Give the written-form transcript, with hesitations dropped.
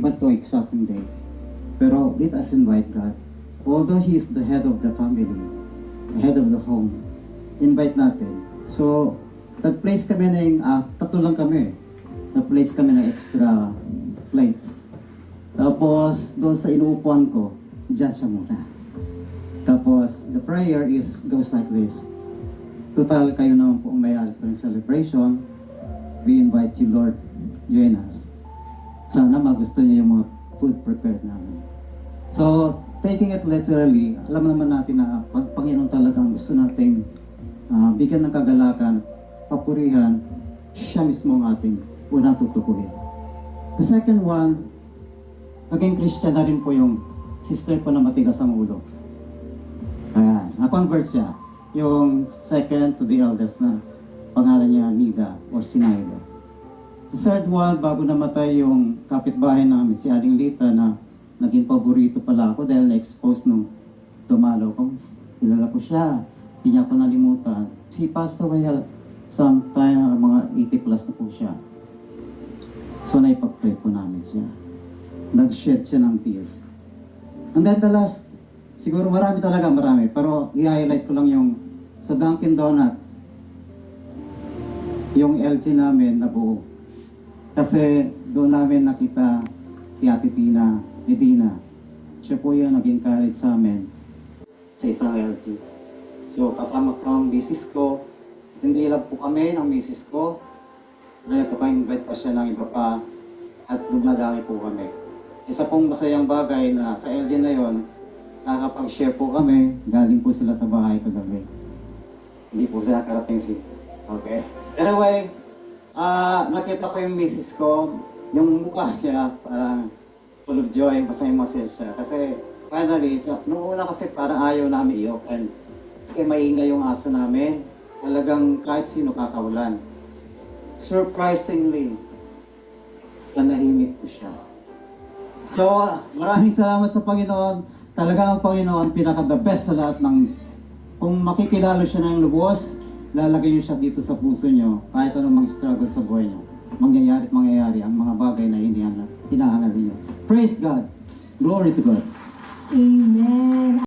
iba to exacting date. Pero let us invite God. Although He is the head of the family, the head of the home, invite natin. So, nag-place kami ng, tatlo lang kami. Nag-place kami ng extra plate. Tapos, doon sa inuupuan ko, dyan siya muna. Tapos, the prayer goes like this. Total, kayo naman po may altering celebration. We invite you, Lord, join us. Sana magusto niyo yung mga food prepared namin. So, taking it literally, alam naman natin na pag Panginoon talagang gusto nating bigyan ng kagalakan, papurihan, siya mismo ang ating unang tutukuhin. The second one, naging Christian na rin po yung sister ko na matigas ang ulo. Ayan, na-convert siya. Yung second to the eldest na pangalan niya Nida or Sinaida. The third one, bago namatay yung kapitbahay namin, si Aling Lita, na naging paborito pala ako dahil na-expose nung dumalaw ko. Kilala ko siya, hindi niya ako nalimutan. She passed away sometime, mga 80 plus na po siya. So naipag-pray po namin siya. Nag-shed siya ng tears. And then the last, siguro marami, pero i-highlight ko lang yung sa Dunkin Donut, yung LG namin na buo. Kasi doon namin nakita si Ate Tina Medina. Siya po yung nag-encourage sa amin sa isang LG. So kasama ko ang misis ko, hindi lang po kami ng misis ko, dahil kapag-invite pa siya ng iba pa at dumadami po kami. Isa pong masayang bagay na sa LG na yon, nakakapag-share po kami, galing po sila sa bahay kagabi. Hindi po sila karating okay. Anyway, nakita ko yung misis ko, yung mukha niya parang full of joy, masaya siya. Kasi finally, nung una kasi parang ayaw namin i-open. Kasi maingay yung aso namin, talagang kahit sino kakawalan. Surprisingly, nanahimik po siya. So, maraming salamat sa Panginoon. Talaga ang Panginoon, pinaka-the best sa lahat ng, kung makikilala siya ng lubos, lalagay niyo siya dito sa puso niyo, kahit anong mga struggle sa buhay niyo. Mangyayari ang mga bagay na hinahangal niyo. Praise God! Glory to God! Amen.